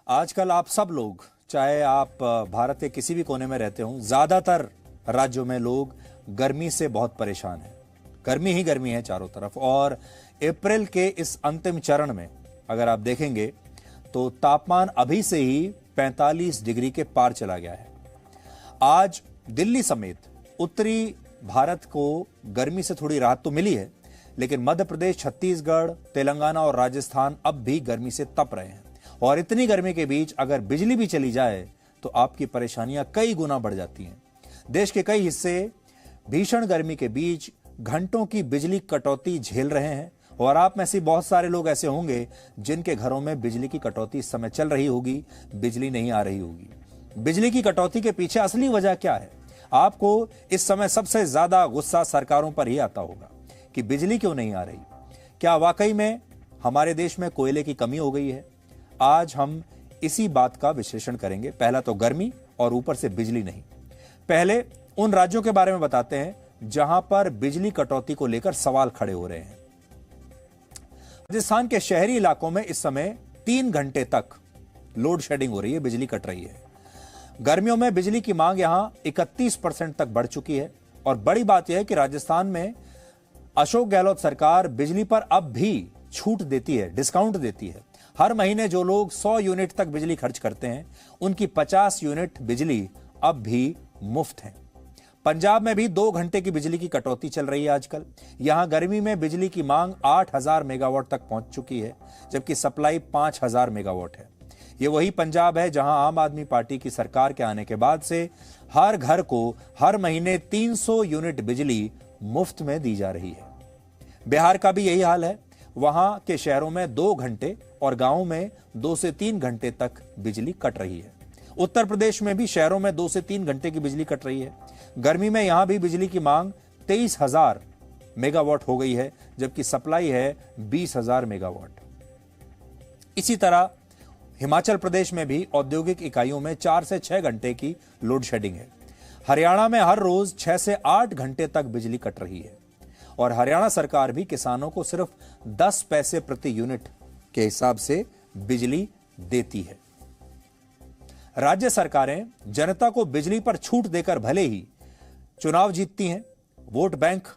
आजकल आप सब लोग, चाहे आप भारत के किसी भी कोने में रहते हो, ज्यादातर राज्यों में लोग गर्मी से बहुत परेशान हैं। गर्मी ही गर्मी है चारों तरफ। और अप्रैल के इस अंतिम चरण में अगर आप देखेंगे तो तापमान अभी से ही 45 डिग्री के पार चला गया है। आज दिल्ली समेत उत्तरी भारत को गर्मी से थोड़ी राहत तो मिली है, लेकिन मध्य प्रदेश, छत्तीसगढ़, तेलंगाना और राजस्थान अब भी गर्मी से तप रहे हैं। और इतनी गर्मी के बीच अगर बिजली भी चली जाए तो आपकी परेशानियां कई गुना बढ़ जाती हैं। देश के कई हिस्से भीषण गर्मी के बीच घंटों की बिजली कटौती झेल रहे हैं। और आप में से बहुत सारे लोग ऐसे होंगे जिनके घरों में बिजली की कटौती इस समय चल रही होगी, बिजली नहीं आ रही होगी। बिजली की कटौती के पीछे असली वजह क्या है? आपको इस समय सबसे ज्यादा गुस्सा सरकारों पर ही आता होगा कि बिजली क्यों नहीं आ रही। क्या वाकई में हमारे देश में कोयले की कमी हो गई है? आज हम इसी बात का विश्लेषण करेंगे। पहला तो गर्मी और ऊपर से बिजली नहीं। पहले उन राज्यों के बारे में बताते हैं जहां पर बिजली कटौती को लेकर सवाल खड़े हो रहे हैं। राजस्थान के शहरी इलाकों में इस समय 3 घंटे तक लोड शेडिंग हो रही है, बिजली कट रही है। गर्मियों में बिजली की मांग यहां 31% तक बढ़ चुकी है। और बड़ी बात यह है कि राजस्थान में अशोक गहलोत सरकार बिजली पर अब भी छूट देती है, डिस्काउंट देती है। हर महीने जो लोग 100 यूनिट तक बिजली खर्च करते हैं, उनकी 50 यूनिट बिजली अब भी मुफ्त है। पंजाब में भी 2 घंटे की बिजली की कटौती चल रही है आजकल। यहां गर्मी में बिजली की मांग 8000 मेगावाट तक पहुंच चुकी है, जबकि सप्लाई 5000 मेगावाट है। ये वही पंजाब है जहां आम आदमी पार्टी की सरकार के आने के बाद से हर घर को हर महीने 300 यूनिट बिजली मुफ्त में दी जा रही है। बिहार का भी यही हाल है। वहां के शहरों में 2 घंटे और गांवों में 2 से 3 घंटे तक बिजली कट रही है। उत्तर प्रदेश में भी शहरों में 2 से 3 घंटे की बिजली कट रही है। गर्मी में यहां भी बिजली की मांग 23,000 मेगावाट हो गई है, जबकि सप्लाई है 20,000 मेगावाट। इसी तरह हिमाचल प्रदेश में भी औद्योगिक इकाइयों में 4 से 6 घंटे की लोड शेडिंग है। हरियाणा में हर रोज 6 से 8 घंटे तक बिजली कट रही है। और हरियाणा सरकार भी किसानों को सिर्फ 10 पैसे प्रति यूनिट के हिसाब से बिजली देती है। राज्य सरकारें जनता को बिजली पर छूट देकर भले ही चुनाव जीतती हैं, वोट बैंक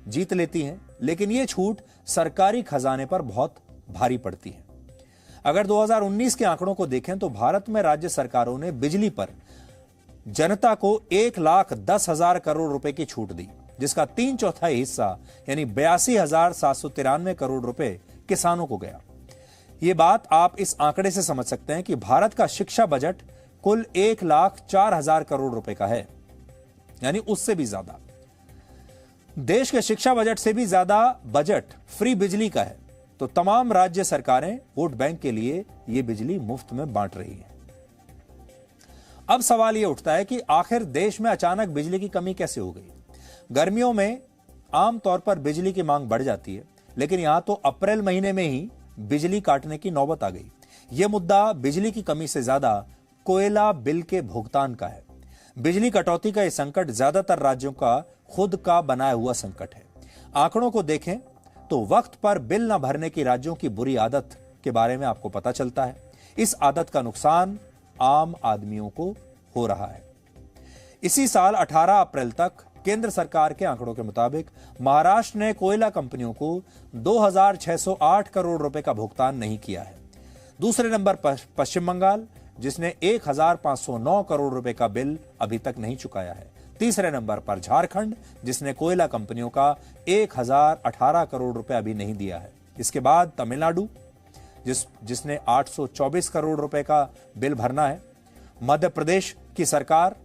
जीत लेती हैं, लेकिन यह छूट सरकारी खजाने पर बहुत भारी पड़ती है। अगर 2019 के आंकड़ों को देखें तो भारत में राज्य सरकारों ने बिजली पर जनता को 1,10,000 करोड़ रुपए की छूट दी, जिसका 3/4 हिस्सा यानी 82,793 करोड़ रुपए किसानों को गया। यह बात आप इस आंकड़े से समझ सकते हैं कि भारत का शिक्षा बजट कुल 1,04,000 करोड़ रुपए का है, यानी उससे भी ज्यादा। देश के शिक्षा बजट से भी ज्यादा बजट फ्री बिजली का है। तो तमाम राज्य सरकारें वोट बैंक के लिए यह बिजली मुफ्त में बांट रही हैं। अब सवाल यह उठता है कि आखिर देश में अचानक बिजली की कमी कैसे हो गई? गर्मियों में आमतौर पर बिजली की मांग बढ़ जाती है, लेकिन यहां तो अप्रैल महीने में ही बिजली काटने की नौबत आ गई। यह मुद्दा बिजली की कमी से ज्यादा कोयला बिल के भुगतान का है। बिजली कटौती का यह संकट ज्यादातर राज्यों का खुद का बनाया हुआ संकट है। आंकड़ों को देखें तो वक्त पर बिल न भरने की राज्यों की बुरी आदत के बारे में आपको पता चलता है। इस आदत का नुकसान आम आदमियों को हो रहा है। इसी साल 18 अप्रैल तक केंद्र सरकार के आंकड़ों के मुताबिक महाराष्ट्र ने कोयला कंपनियों को 2,608 करोड़ रुपए का भुगतान नहीं किया है। दूसरे नंबर पर पश्चिम बंगाल, जिसने 1,509 करोड़ रुपए का बिल अभी तक नहीं चुकाया है। तीसरे नंबर पर झारखंड, जिसने कोयला कंपनियों का 1,018 करोड़ रुपए अभी नहीं दिया है। इसके बाद तमिलनाडु, जिसने 824 करोड़ रुपए का बिल भरना है। मध्य प्रदेश की सरकार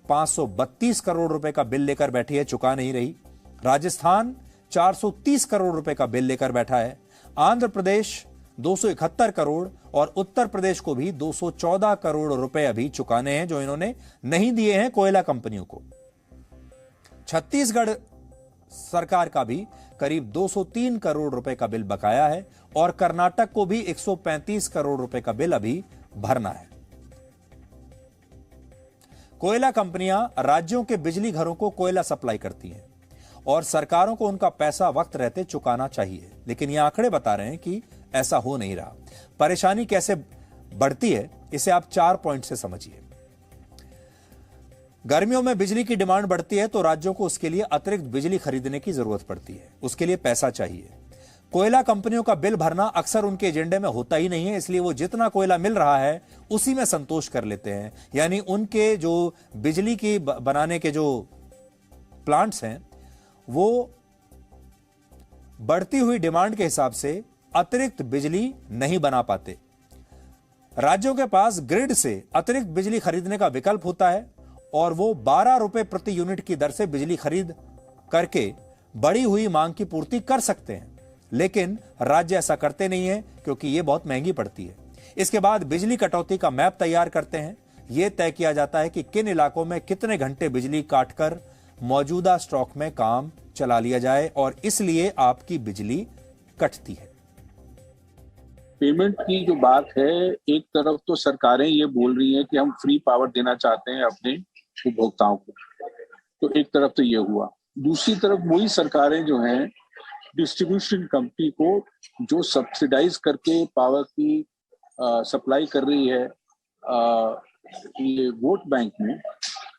532 करोड़ रुपए का बिल लेकर बैठी है, चुका नहीं रही। राजस्थान 430 करोड़ रुपए का बिल लेकर बैठा है। आंध्र प्रदेश 271 करोड़ और उत्तर प्रदेश को भी 214 करोड़ रुपए अभी चुकाने हैं, जो इन्होंने नहीं दिए हैं कोयला कंपनियों को। छत्तीसगढ़ सरकार का भी करीब 203 करोड़ रुपए का बिल बकाया है और कर्नाटक को भी 135 करोड़ रुपए का बिल अभी भरना है। कोयला कंपनियां राज्यों के बिजली घरों को कोयला सप्लाई करती हैं और सरकारों को उनका पैसा वक्त रहते चुकाना चाहिए, लेकिन ये आंकड़े बता रहे हैं कि ऐसा हो नहीं रहा। परेशानी कैसे बढ़ती है इसे आप 4 पॉइंट से समझिए। गर्मियों में बिजली की डिमांड बढ़ती है तो राज्यों को उसके लिए अतिरिक्त बिजली खरीदने की जरूरत पड़ती है, उसके लिए पैसा चाहिए। कोयला कंपनियों का बिल भरना अक्सर उनके एजेंडे में होता ही नहीं है, इसलिए वो जितना कोयला मिल रहा है उसी में संतोष कर लेते हैं। यानी उनके जो बिजली की बनाने के जो प्लांट्स हैं वो बढ़ती हुई डिमांड के हिसाब से अतिरिक्त बिजली नहीं बना पाते। राज्यों के पास ग्रिड से अतिरिक्त बिजली खरीदने का विकल्प होता है और वो 12 रुपए प्रति यूनिट की दर से बिजली खरीद करके बढ़ी हुई मांग की पूर्ति कर सकते हैं, लेकिन राज्य ऐसा करते नहीं है क्योंकि यह बहुत महंगी पड़ती है। इसके बाद बिजली कटौती का मैप तैयार करते हैं। यह तय किया जाता है कि किन इलाकों में कितने घंटे बिजली काटकर मौजूदा स्टॉक में काम चला लिया जाए और इसलिए आपकी बिजली कटती है। पेमेंट की जो बात है, एक तरफ तो सरकारें ये बोल रही हैं कि हम फ्री पावर देना चाहते हैं अपने उपभोक्ताओं को, तो एक तरफ तो ये हुआ। दूसरी तरफ वही सरकारें जो हैं डिस्ट्रीब्यूशन कंपनी को जो सब्सिडाइज करके पावर की सप्लाई कर रही है ये वोट बैंक में,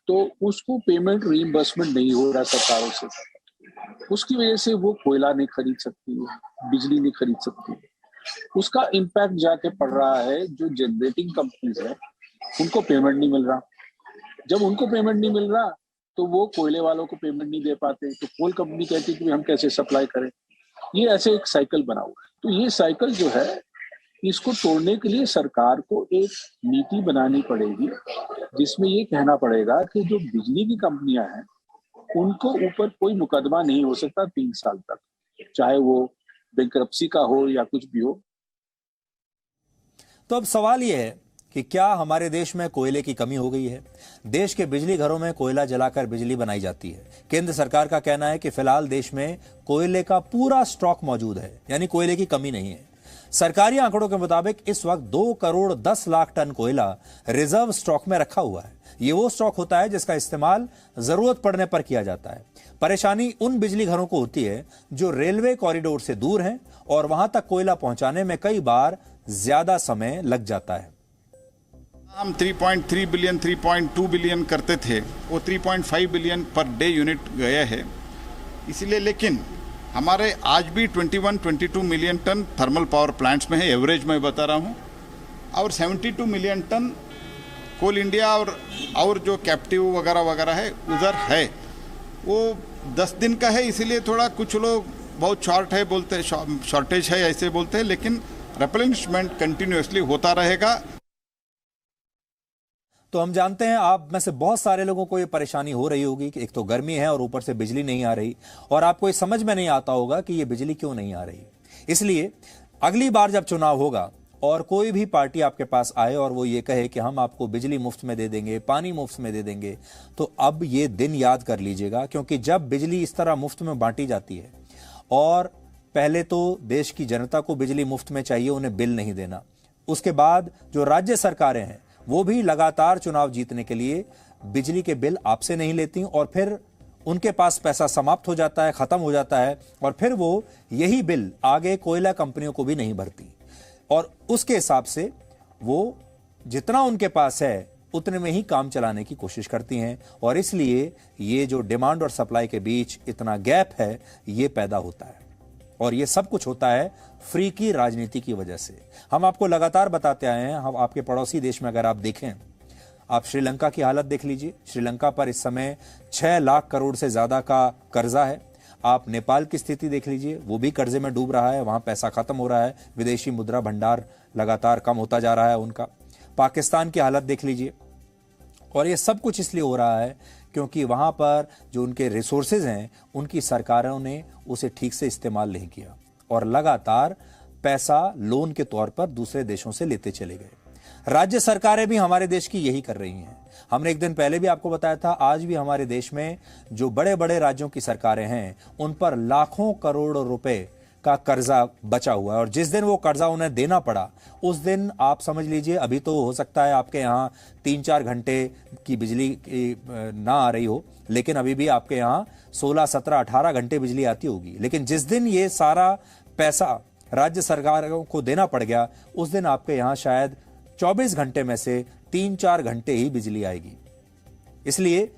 तो उसको पेमेंट रीइंबर्समेंट नहीं हो रहा सरकारों से। उसकी वजह से वो कोयला नहीं खरीद सकती है, बिजली नहीं खरीद सकती है। उसका इम्पैक्ट जाके पड़ रहा है जो जनरेटिंग कंपनीज है उनको पेमेंट नहीं मिल रहा। जब उनको पेमेंट नहीं मिल रहा तो वो कोयले वालों को पेमेंट नहीं दे पाते, तो कोल कंपनी कहती है कि हम कैसे सप्लाई करें। ये ऐसे एक साइकिल बना हुआ है। तो ये साइकिल जो है इसको तोड़ने के लिए सरकार को एक नीति बनानी पड़ेगी जिसमें ये कहना पड़ेगा कि जो बिजली की कंपनियां हैं उनको ऊपर कोई मुकदमा नहीं हो सकता 3 साल तक, चाहे वो बैंकरप्सी का हो या कुछ भी हो। तो अब सवाल यह है कि क्या हमारे देश में कोयले की कमी हो गई है? देश के बिजली घरों में कोयला जलाकर बिजली बनाई जाती है। केंद्र सरकार का कहना है कि फिलहाल देश में कोयले का पूरा स्टॉक मौजूद है, यानी कोयले की कमी नहीं है। सरकारी आंकड़ों के मुताबिक इस वक्त 2 करोड़ 10 लाख टन कोयला रिजर्व स्टॉक में रखा हुआ है। ये वो स्टॉक होता है जिसका इस्तेमाल जरूरत पड़ने पर किया जाता है। परेशानी उन बिजली घरों को होती है जो रेलवे कॉरिडोर से दूर हैं और वहां तक कोयला पहुंचाने में कई बार ज्यादा समय लग जाता है। हम 3.3 बिलियन 3.2 बिलियन करते थे, वो 3.5 बिलियन पर डे यूनिट गया है। इसलिए लेकिन हमारे आज भी 21-22 million ton thermal power plants में है, एवरेज मैं बता रहा हूँ, और 72 मिलियन टन कोल इंडिया और जो कैप्टिव वगैरह वगैरह है उधर है। वो 10 दिन का है, इसीलिए थोड़ा कुछ लोग बहुत शॉर्ट है बोलते हैं, शॉर्टेज है ऐसे बोलते हैं, लेकिन रिप्लेनिशमेंट कंटिन्यूअसली होता रहेगा। तो हम जानते हैं आप में से बहुत सारे लोगों को ये परेशानी हो रही होगी कि एक तो गर्मी है और ऊपर से बिजली नहीं आ रही, और आपको ये समझ में नहीं आता होगा कि ये बिजली क्यों नहीं आ रही। इसलिए अगली बार जब चुनाव होगा और कोई भी पार्टी आपके पास आए और वो ये कहे कि हम आपको बिजली मुफ्त में दे देंगे, पानी मुफ्त में दे देंगे, तो अब ये दिन याद कर लीजिएगा, क्योंकि जब बिजली इस तरह मुफ्त में बांटी जाती है और पहले तो देश की जनता को बिजली मुफ्त में चाहिए, उन्हें बिल नहीं देना, उसके बाद जो राज्य सरकारें हैं वो भी लगातार चुनाव जीतने के लिए बिजली के बिल आपसे नहीं लेती और फिर उनके पास पैसा समाप्त हो जाता है, खत्म हो जाता है, और फिर वो यही बिल आगे कोयला कंपनियों को भी नहीं भरती और उसके हिसाब से वो जितना उनके पास है उतने में ही काम चलाने की कोशिश करती हैं, और इसलिए ये जो डिमांड और सप्लाई के बीच इतना गैप है ये पैदा होता है। और ये सब कुछ होता है फ्री की राजनीति की वजह से। हम आपको लगातार बताते आए हैं। हम आपके पड़ोसी देश में अगर आप देखें, आप श्रीलंका की हालत देख लीजिए। श्रीलंका पर इस समय 6 लाख करोड़ से ज्यादा का कर्जा है। आप नेपाल की स्थिति देख लीजिए, वो भी कर्जे में डूब रहा है, वहां पैसा खत्म हो रहा है, विदेशी मुद्रा भंडार लगातार कम होता जा रहा है उनका। पाकिस्तान की हालत देख लीजिए, और ये सब कुछ इसलिए हो रहा है क्योंकि वहां पर जो उनके रिसोर्सेज हैं उनकी सरकारों ने उसे ठीक से इस्तेमाल नहीं किया और लगातार पैसा लोन के तौर पर दूसरे देशों से लेते चले गए। राज्य सरकारें भी हमारे देश की यही कर रही हैं। हमने एक दिन पहले भी आपको बताया था, आज भी हमारे देश में जो बड़े बड़े राज्यों की सरकारें हैं उन पर लाखों करोड़ रुपए का कर्जा बचा हुआ है, और जिस दिन वो कर्जा उन्हें देना पड़ा उस दिन आप समझ लीजिए, अभी तो हो सकता है आपके यहाँ 3-4 घंटे की बिजली ना आ रही हो, लेकिन अभी भी आपके यहाँ 16, 17, 18 घंटे बिजली आती होगी। लेकिन जिस दिन ये सारा पैसा राज्य सरकारों को देना पड़ गया उस दिन आपके यहाँ शायद 24 घंटे में से 3-4 घंटे ही बिजली आएगी। इसलिए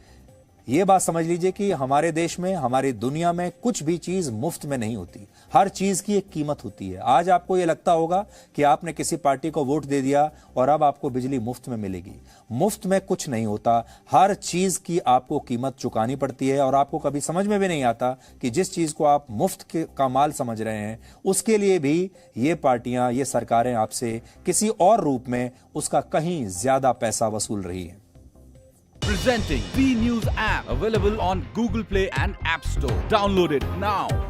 यह बात समझ लीजिए कि हमारे देश में, हमारी दुनिया में कुछ भी चीज मुफ्त में नहीं होती। हर चीज की एक कीमत होती है। आज आपको यह लगता होगा कि आपने किसी पार्टी को वोट दे दिया और अब आपको बिजली मुफ्त में मिलेगी। मुफ्त में कुछ नहीं होता। हर चीज की आपको कीमत चुकानी पड़ती है और आपको कभी समझ में भी नहीं आता कि जिस चीज को आप मुफ्त का माल समझ रहे हैं, उसके लिए भी ये पार्टियां, ये सरकारें आपसे किसी और रूप में उसका कहीं ज्यादा पैसा वसूल रही है। Presenting V News app, available on Google Play and App Store. Download it now.